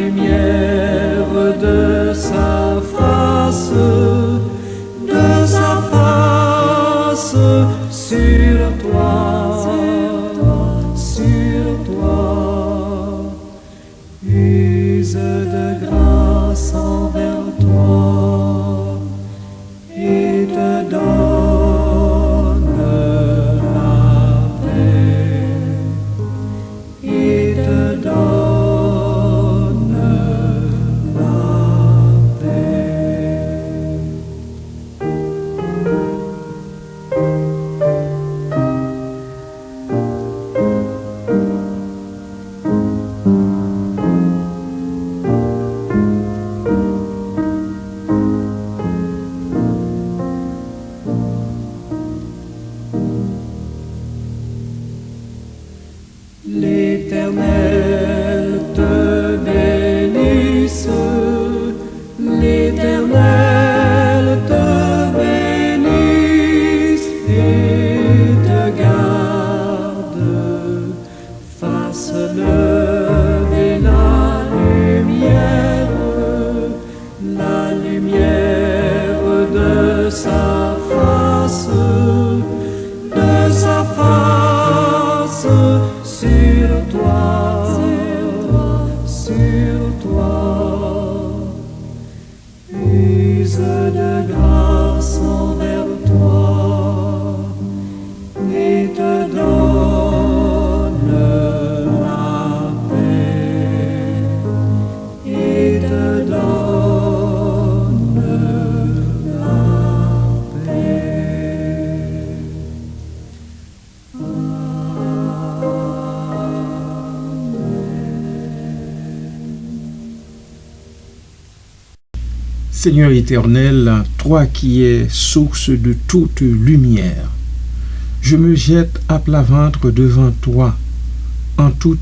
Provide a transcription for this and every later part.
lumière de sa face sur toi, use de grâce envers toi et te donne la paix, et te donne la paix. L'Éternel te bénisse, l'Éternel te bénisse et te garde, fasse lever la lumière de sa face sur toi, use de grâce envers toi et te donne la paix, et te donne la paix. Seigneur éternel, toi qui es source de toute lumière, je me jette à plat ventre devant toi, en toute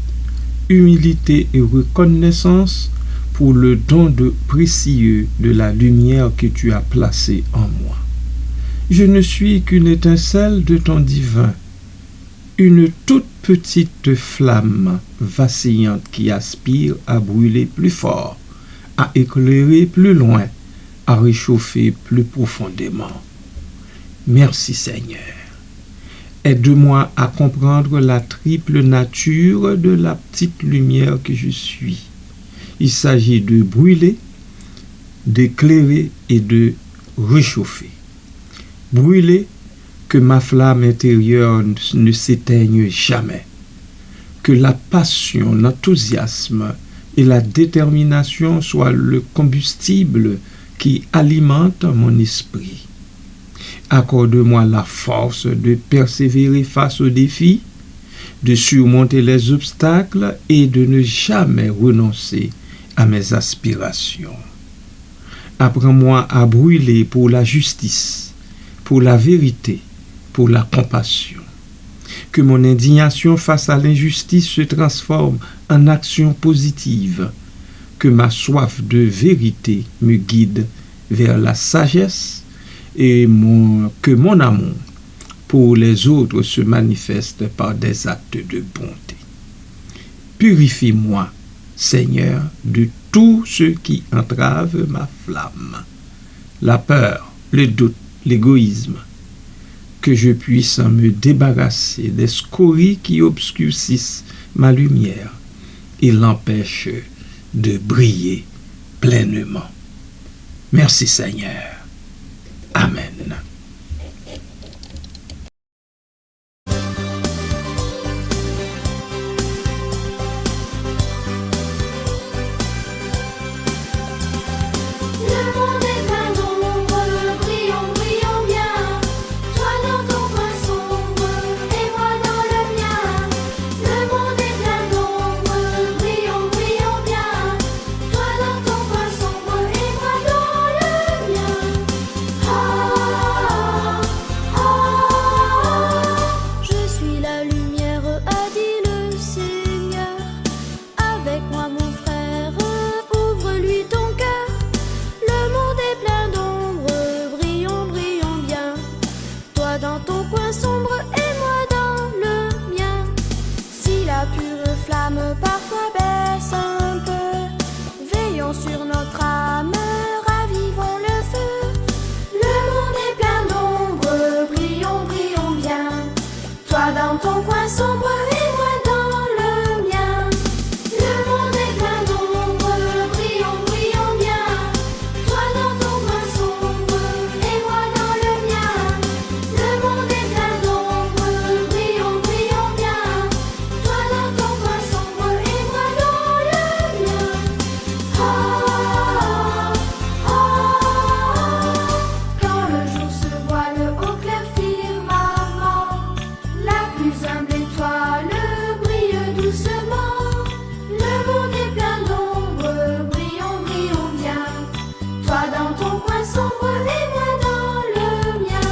humilité et reconnaissance pour le don de précieux de la lumière que tu as placée en moi. Je ne suis qu'une étincelle de ton divin, une toute petite flamme vacillante qui aspire à brûler plus fort, à éclairer plus loin, à réchauffer plus profondément. Merci Seigneur. Aide-moi à comprendre la triple nature de la petite lumière que je suis. Il s'agit de brûler, d'éclairer et de réchauffer. Brûler, que ma flamme intérieure ne s'éteigne jamais. Que la passion, l'enthousiasme et la détermination soient le combustible qui alimente mon esprit. Accorde-moi la force de persévérer face aux défis, de surmonter les obstacles et de ne jamais renoncer à mes aspirations. Apprends-moi à brûler pour la justice, pour la vérité, pour la compassion. Que mon indignation face à l'injustice se transforme en action positive. Que ma soif de vérité me guide vers la sagesse et que mon amour pour les autres se manifeste par des actes de bonté. Purifie-moi, Seigneur, de tout ce qui entrave ma flamme, la peur, le doute, l'égoïsme, que je puisse me débarrasser des scories qui obscurcissent ma lumière et l'empêchent de briller pleinement. Merci Seigneur. Amen. Toi dans ton coin sombre et moi dans le mien. coin sombre et moi dans le mien. Le monde est plein d'ombre, brillons, brillons bien. Toi dans ton coin sombre et moi dans le mien. Le monde est plein d'ombre, brillons, brillons bien. Toi dans ton coin sombre et moi dans le mien. Ah, ah, ah. Quand le jour se voile au clair firmament, la plus humble étoile brille doucement. Le monde est plein d'ombre, brillons, brillons bien. Toi dans ton coin sombre et moi dans le mien.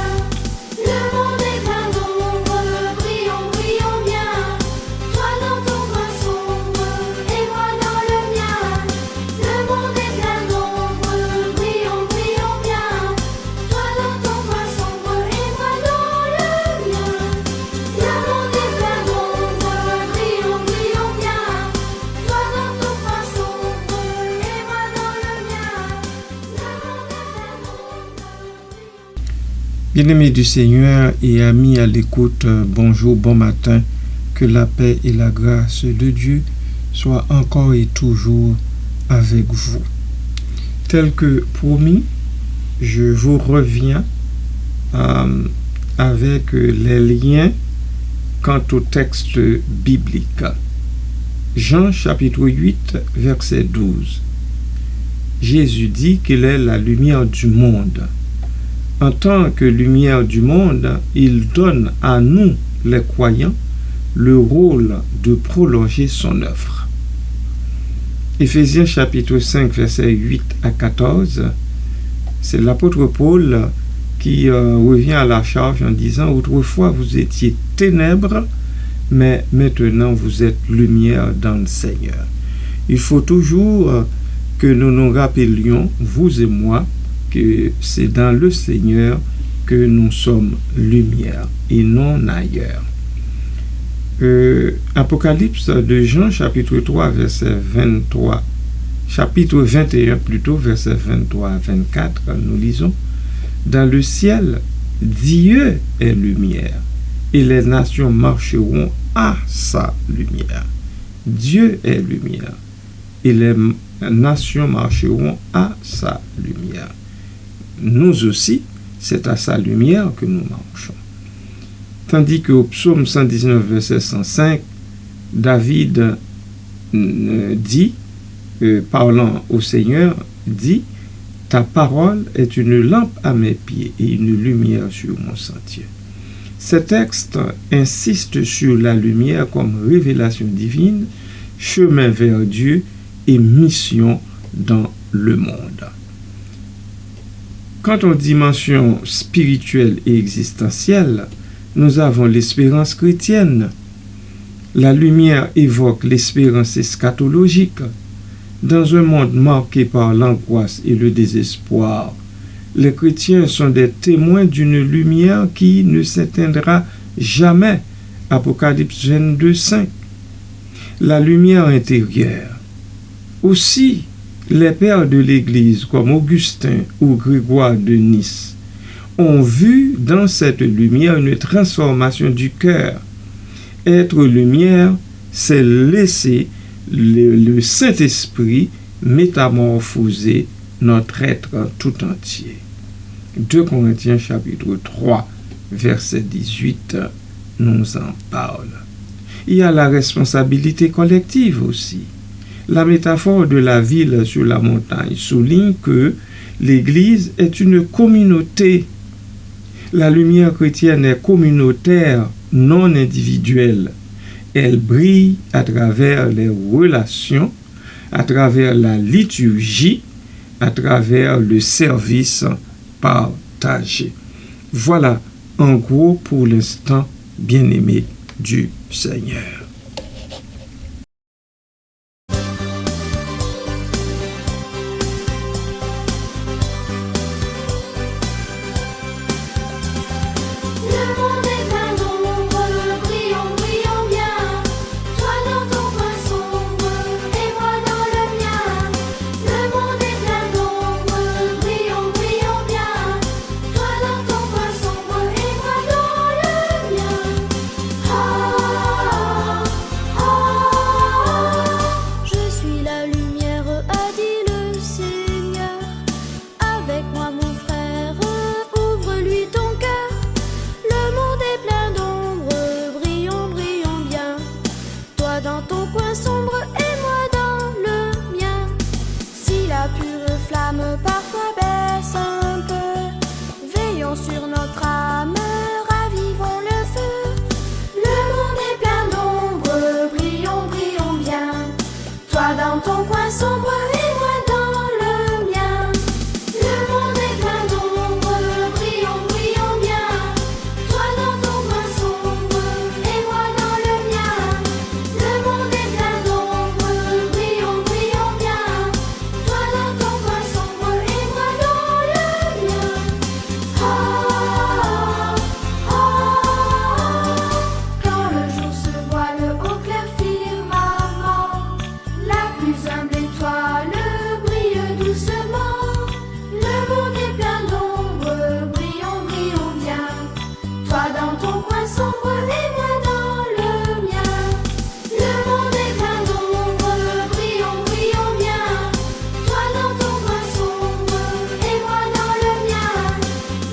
Le monde est plein d'ombre, brillons, brillons bien. Toi dans ton coin sombre et moi dans le mien. Le monde est plein d'ombre, brillons, brillons bien. Toi dans ton coin sombre et moi dans le mien. Le monde est plein d'ombre, brillons, brillons bien. Toi dans ton coin sombre et moi dans le mien. Le monde est plein d'ombre. Bien-aimés du Seigneur et amis à l'écoute, bonjour, bon matin, que la paix et la grâce de Dieu soient encore et toujours avec vous. Tel que promis, je vous reviens avec les liens quant au texte biblique. Jean chapitre 8, verset 12. Jésus dit qu'il est la lumière du monde. En tant que lumière du monde, il donne à nous, les croyants, le rôle de prolonger son œuvre. Éphésiens chapitre 5, versets 8 à 14, c'est l'apôtre Paul qui revient à la charge en disant « Autrefois vous étiez ténèbres, mais maintenant vous êtes lumière dans le Seigneur. » Il faut toujours que nous nous rappelions, vous et moi, que c'est dans le Seigneur que nous sommes lumière et non ailleurs. Apocalypse de Jean, chapitre 3, verset 23, chapitre 21 plutôt, verset 23 à 24, nous lisons « Dans le ciel, Dieu est lumière, et les nations marcheront à sa lumière. Dieu est lumière, et les nations marcheront à sa lumière. » Nous aussi, c'est à sa lumière que nous marchons. Tandis qu'au psaume 119, verset 105, David dit, parlant au Seigneur, dit « Ta parole est une lampe à mes pieds et une lumière sur mon sentier. » Ce texte insiste sur la lumière comme révélation divine, chemin vers Dieu et mission dans le monde. Quant aux dimensions spirituelles et existentielles, nous avons l'espérance chrétienne. La lumière évoque l'espérance eschatologique. Dans un monde marqué par l'angoisse et le désespoir, les chrétiens sont des témoins d'une lumière qui ne s'éteindra jamais. Apocalypse 22, 5. La lumière intérieure. Aussi, les pères de l'Église, comme Augustin ou Grégoire de Nice, ont vu dans cette lumière une transformation du cœur. Être lumière, c'est laisser le Saint-Esprit métamorphoser notre être tout entier. 2 Corinthiens chapitre 3, verset 18 nous en parle. Il y a la responsabilité collective aussi. La métaphore de la ville sur la montagne souligne que l'Église est une communauté. La lumière chrétienne est communautaire, non individuelle. Elle brille à travers les relations, à travers la liturgie, à travers le service partagé. Voilà, en gros, pour l'instant, bien-aimés du Seigneur. Ah coin sombre et moi dans le mien. Si la pure flamme parfois baisse un peu, veillons sur notre âme, ravivons le feu. Le monde est plein d'ombre, brillons, brillons bien. Toi dans ton coin sombre et moi dans le mien. Le monde est plein d'ombre, brillons, brillons bien. Toi dans ton coin sombre et moi dans le mien. Le monde est plein d'ombre, brillons, brillons bien. Toi dans ton coin sombre et moi dans le mien. Ah, ah, ah. Quand le jour se voile au clair firmament, la plus humble étoile brille doucement. Le monde est plein d'ombre, brillons, brillons bien. Toi dans ton coin sombre et moi dans le mien. Le monde est plein d'ombre, brillons, brillons bien. Toi dans ton coin sombre et moi dans le mien.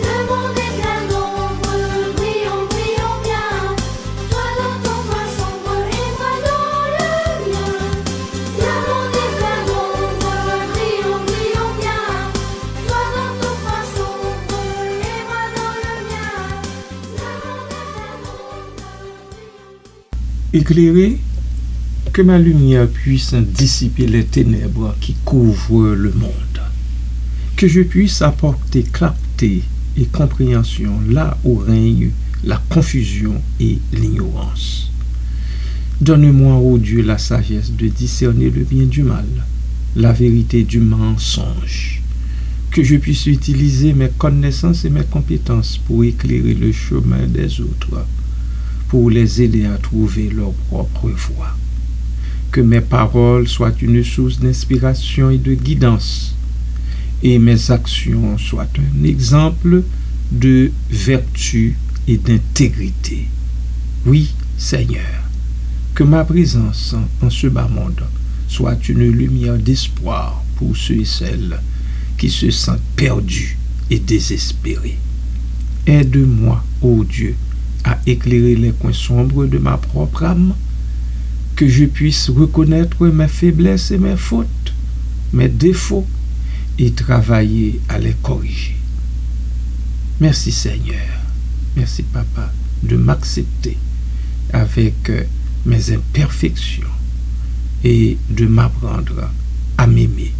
Le monde est plein d'ombre, brillons, brillons bien. Toi dans ton coin sombre et moi dans le mien. Le monde est plein d'ombre, brillons, brillons bien. Toi dans ton coin sombre et moi dans le mien. Le monde est plein d'ombre. Éclairez, que ma lumière puisse dissiper les ténèbres qui couvrent le monde, que je puisse apporter clarté et compréhension là où règne la confusion et l'ignorance. Donne-moi, ô Dieu, la sagesse de discerner le bien du mal, la vérité du mensonge, que je puisse utiliser mes connaissances et mes compétences pour éclairer le chemin des autres, pour les aider à trouver leur propre voie. Que mes paroles soient une source d'inspiration et de guidance, et mes actions soient un exemple de vertu et d'intégrité. Oui, Seigneur, que ma présence en ce bas monde soit une lumière d'espoir pour ceux et celles qui se sentent perdus et désespérés. Aide-moi, ô Dieu, à éclairer les coins sombres de ma propre âme, que je puisse reconnaître mes faiblesses et mes fautes, mes défauts, et travailler à les corriger. Merci Seigneur, merci Papa, de m'accepter avec mes imperfections et de m'apprendre à m'aimer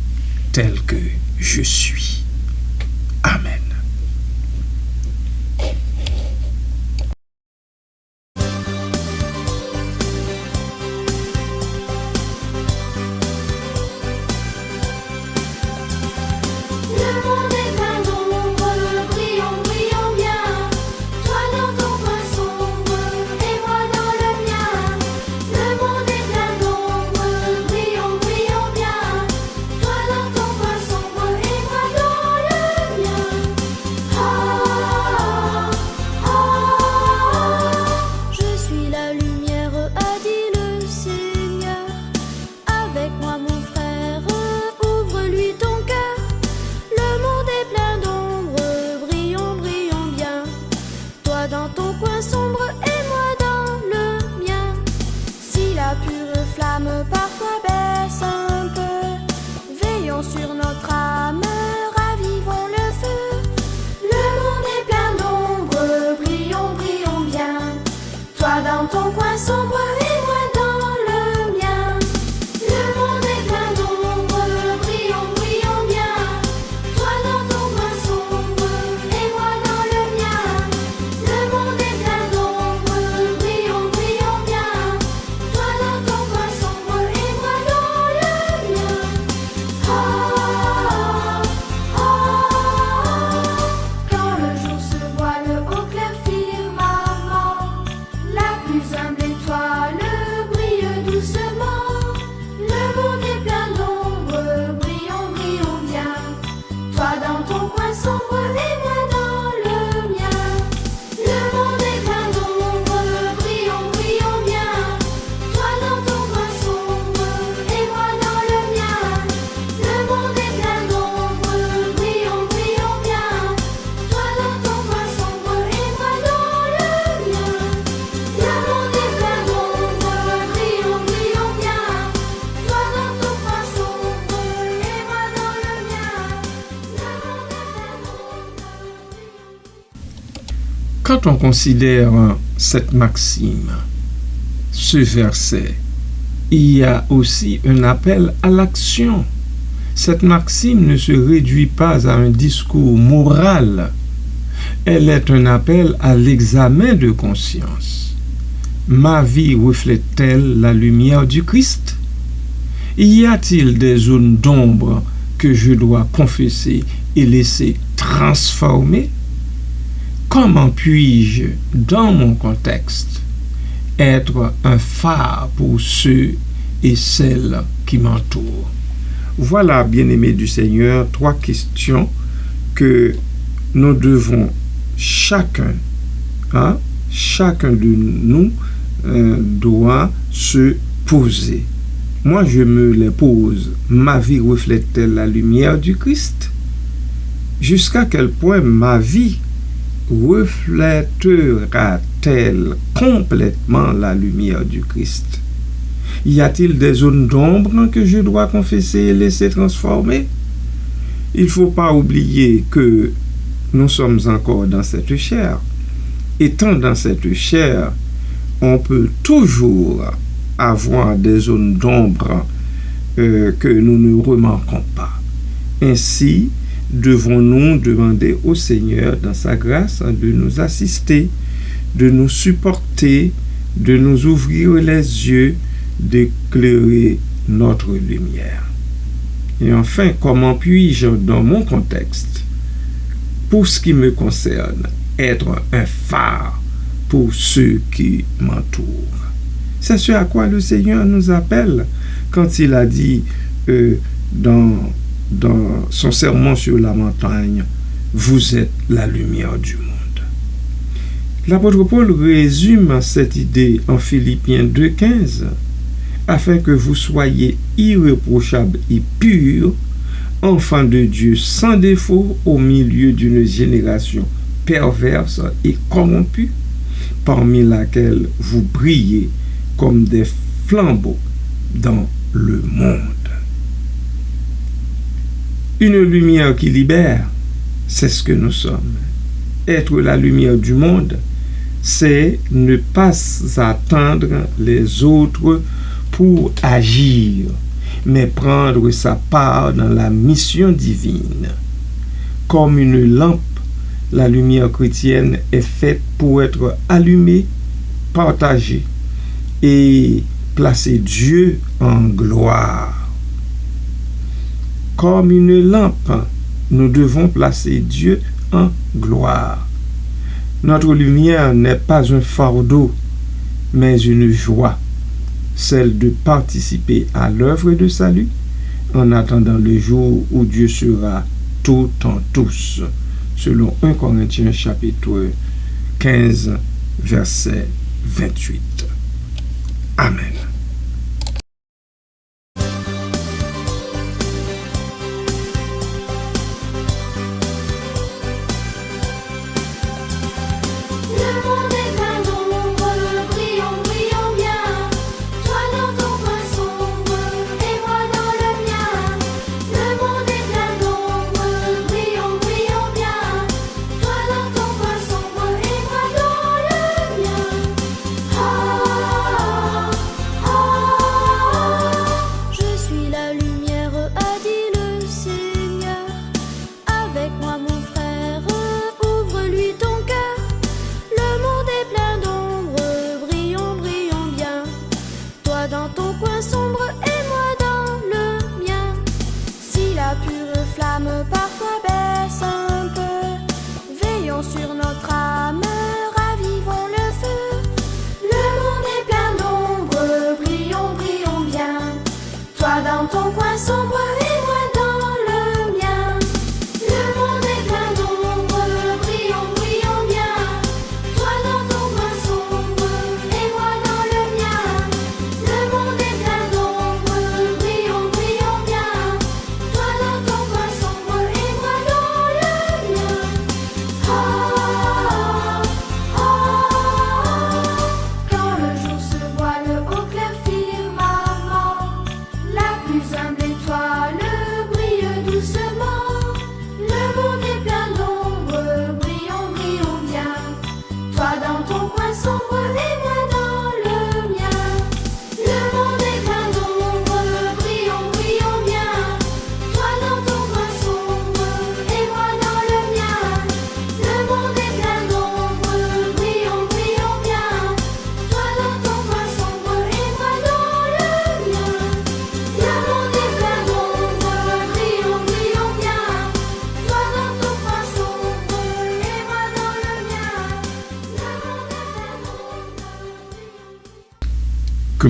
tel que je suis. Amen. Le monde est plein d'ombre, brillons, brillons bien. Toi dans ton coin sombre et moi dans le mien. Le monde est plein d'ombre, brillons, brillons bien. Toi dans ton coin sombre et moi dans le mien. Ah, ah, ah. Je suis la lumière, a dit le Seigneur. Avec moi mon frère, ouvre-lui ton cœur. Le monde est plein d'ombre, brillons, brillons bien. Toi dans ton coin sombre et moi dans le mien. Si la pure flamme parfois baisse un peu, veillons sur notre âme, ravivons le feu. Le monde est plein d'ombre, brillons, brillons bien. Toi dans ton coin sombre et moi dans le mien. Le monde est plein d'ombre, brillons, brillons bien. Toi dans ton coin sombre et moi dans le mien. Le monde est plein d'ombre, brillons, brillons bien. Toi dans ton coin sombre et moi Quand on considère cette maxime, ce verset, il y a aussi un appel à l'action. Cette maxime ne se réduit pas à un discours moral. Elle est un appel à l'examen de conscience. Ma vie reflète-t-elle la lumière du Christ? Y a-t-il des zones d'ombre que je dois confesser et laisser transformer? Comment puis-je, dans mon contexte, être un phare pour ceux et celles qui m'entourent? Voilà, bien-aimés du Seigneur, 3 questions que nous devons chacun de nous doit se poser. Moi, je me les pose. Ma vie reflète-t-elle la lumière du Christ? Jusqu'à quel point ma vie reflètera-t-elle complètement la lumière du Christ? Y a-t-il des zones d'ombre que je dois confesser et laisser transformer? Il ne faut pas oublier que nous sommes encore dans cette chair. Étant dans cette chair, on peut toujours avoir des zones d'ombre que nous ne remarquons pas. Ainsi, devons-nous demander au Seigneur, dans sa grâce, de nous assister, de nous supporter, de nous ouvrir les yeux, d'éclairer notre lumière. Et enfin, comment puis-je, dans mon contexte, pour ce qui me concerne, être un phare pour ceux qui m'entourent? C'est ce à quoi le Seigneur nous appelle quand il a dit dans son sermon sur la montagne, « Vous êtes la lumière du monde ». L'apôtre Paul résume cette idée en Philippiens 2,15, afin que vous soyez irréprochables et purs, enfants de Dieu sans défaut au milieu d'une génération perverse et corrompue, parmi laquelle vous brillez comme des flambeaux dans le monde. Une lumière qui libère, c'est ce que nous sommes. Être la lumière du monde, c'est ne pas attendre les autres pour agir, mais prendre sa part dans la mission divine. Comme une lampe, la lumière chrétienne est faite pour être allumée, partagée et placer Dieu en gloire. Comme une lampe, nous devons placer Dieu en gloire. Notre lumière n'est pas un fardeau, mais une joie, celle de participer à l'œuvre de salut en attendant le jour où Dieu sera tout en tous, selon 1 Corinthiens chapitre 15, verset 28. Amen. Le monde est plein d'ombre, brillons, brillons bien. Toi dans ton coin sombre et moi dans le mien. Le monde est plein d'ombre, brillons, brillons bien. Toi dans ton coin sombre et moi dans le mien. Ah, ah, ah. Je suis la lumière, a dit le Seigneur. Avec moi mon frère, ouvre-lui ton cœur. Le monde est plein d'ombre, brillons, brillons bien. Toi dans ton coin sombre et moi dans le mien. Si la pure flamme parfois baisse un peu, veillons sur notre âme, ravivons le feu. Le monde est plein d'ombre, brillons, brillons bien. Toi dans ton coin sombre et moi dans le mien. Le monde est plein d'ombre, brillons, brillons bien. Toi dans ton coin sombre et moi dans le mien. Le monde est plein d'ombre, brillons, brillons bien. Toi dans ton coin sombre et moi dans le mien. Ah, ah, ah. Quand le jour se voile au clair firmament, la plus humble étoile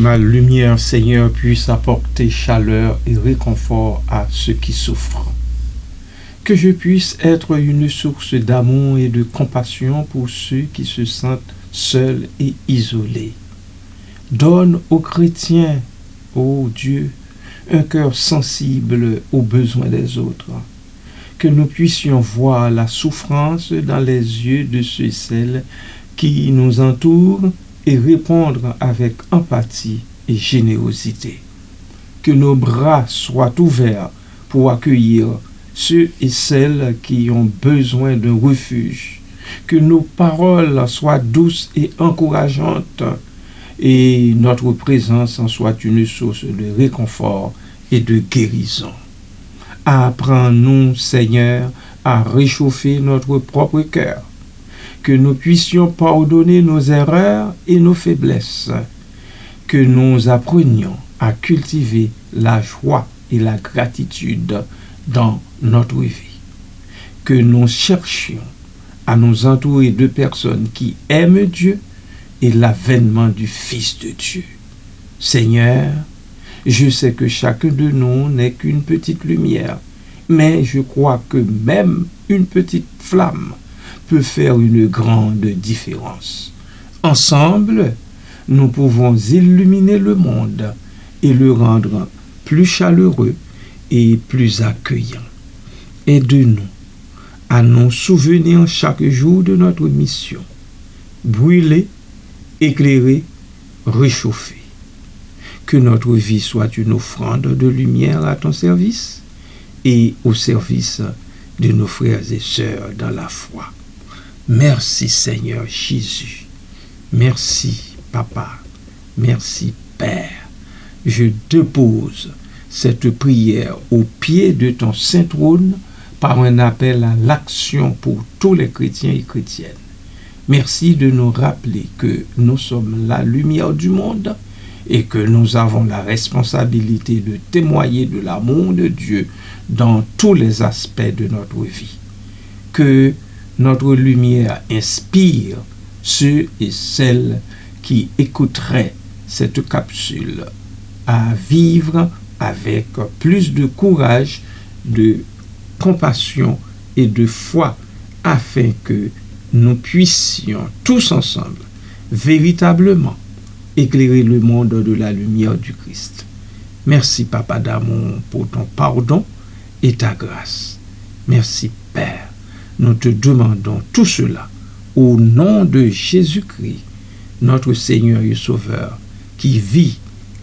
ma lumière, Seigneur, puisse apporter chaleur et réconfort à ceux qui souffrent. Que je puisse être une source d'amour et de compassion pour ceux qui se sentent seuls et isolés. Donne aux chrétiens, ô Dieu, un cœur sensible aux besoins des autres. Que nous puissions voir la souffrance dans les yeux de ceux et celles qui nous entourent et répondre avec empathie et générosité. Que nos bras soient ouverts pour accueillir ceux et celles qui ont besoin d'un refuge. Que nos paroles soient douces et encourageantes et notre présence en soit une source de réconfort et de guérison. Apprends-nous, Seigneur, à réchauffer notre propre cœur, que nous puissions pardonner nos erreurs et nos faiblesses, que nous apprenions à cultiver la joie et la gratitude dans notre vie, que nous cherchions à nous entourer de personnes qui aiment Dieu et l'avènement du Fils de Dieu. Seigneur, je sais que chacun de nous n'est qu'une petite lumière, mais je crois que même une petite flamme peut faire une grande différence. Ensemble, nous pouvons illuminer le monde et le rendre plus chaleureux et plus accueillant. Aide-nous à nous souvenir chaque jour de notre mission. Brûler, éclairer, réchauffer. Que notre vie soit une offrande de lumière à ton service et au service de nos frères et sœurs dans la foi. Merci Seigneur Jésus. Merci Papa. Merci Père. Je dépose cette prière au pied de ton saint trône par un appel à l'action pour tous les chrétiens et chrétiennes. Merci de nous rappeler que nous sommes la lumière du monde et que nous avons la responsabilité de témoigner de l'amour de Dieu dans tous les aspects de notre vie. Que notre lumière inspire ceux et celles qui écouteraient cette capsule à vivre avec plus de courage, de compassion et de foi afin que nous puissions tous ensemble véritablement éclairer le monde de la lumière du Christ. Merci Papa d'amour pour ton pardon et ta grâce. Merci Père. Nous te demandons tout cela au nom de Jésus-Christ, notre Seigneur et Sauveur, qui vit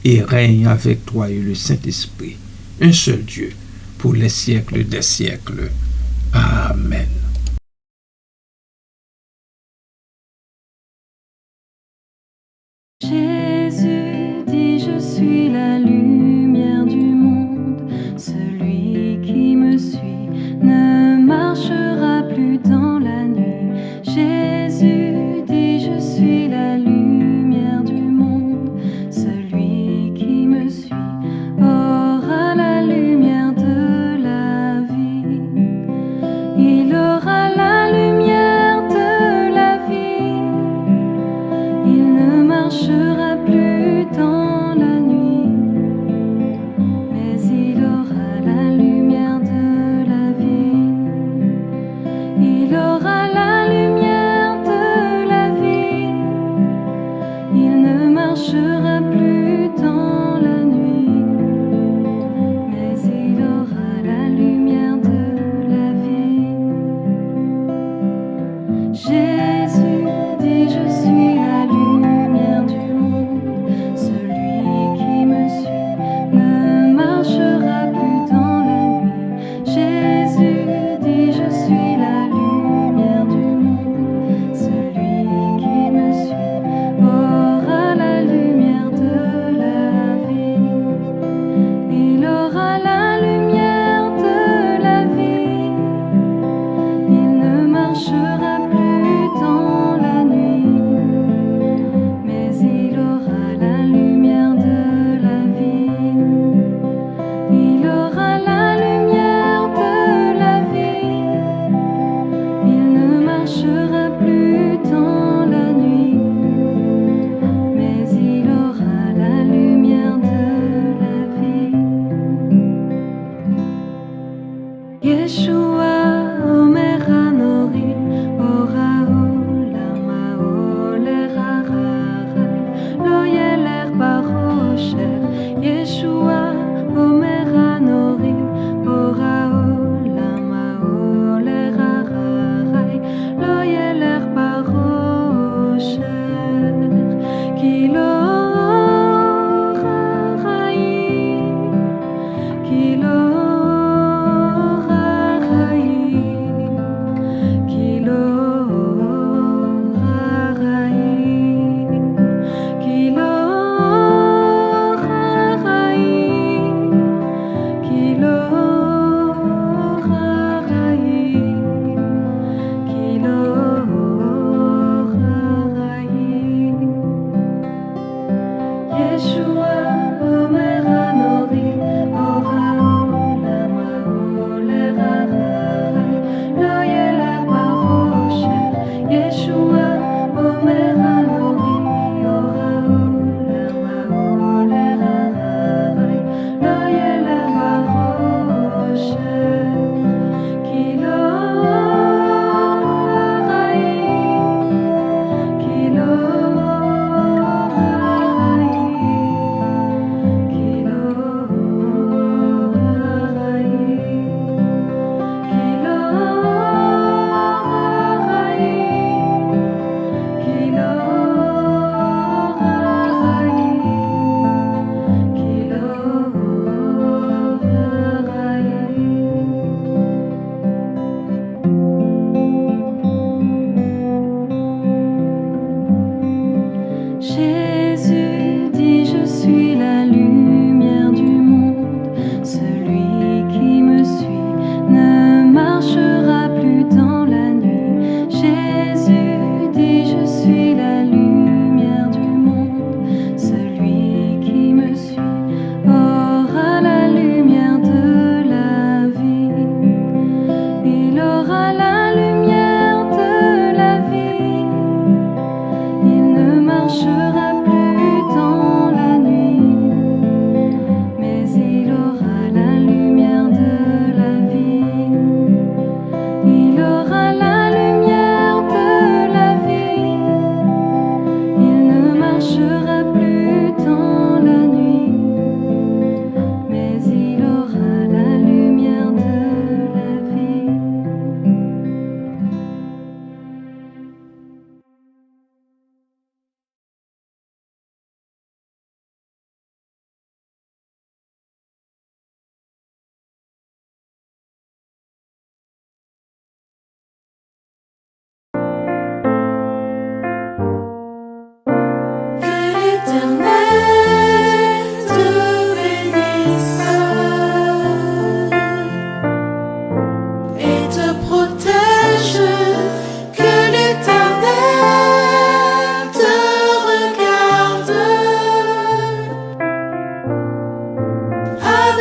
et règne avec toi et le Saint-Esprit, un seul Dieu, pour les siècles des siècles. Amen. Jésus dit, je suis la lumière du monde. Celui qui me suit ne marchera plus dans la nuit. Jésus dit, je suis la lumière du monde. Celui qui me suit aura la lumière de la vie. Il aura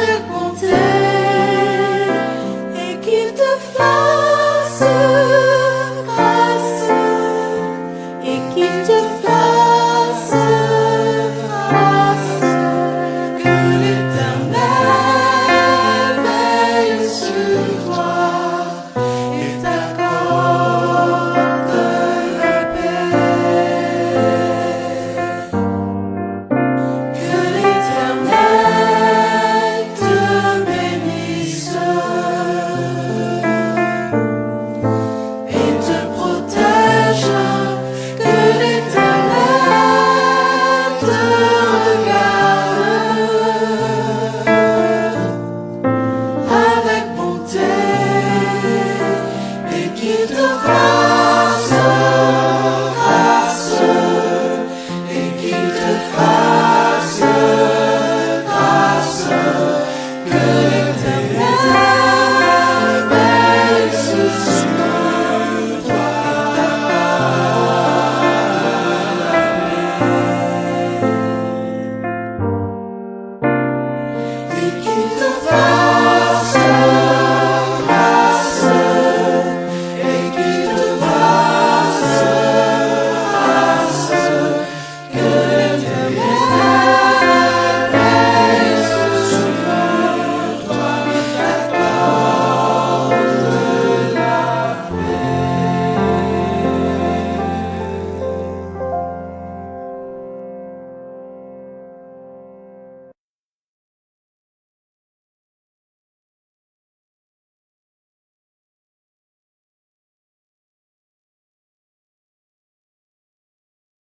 le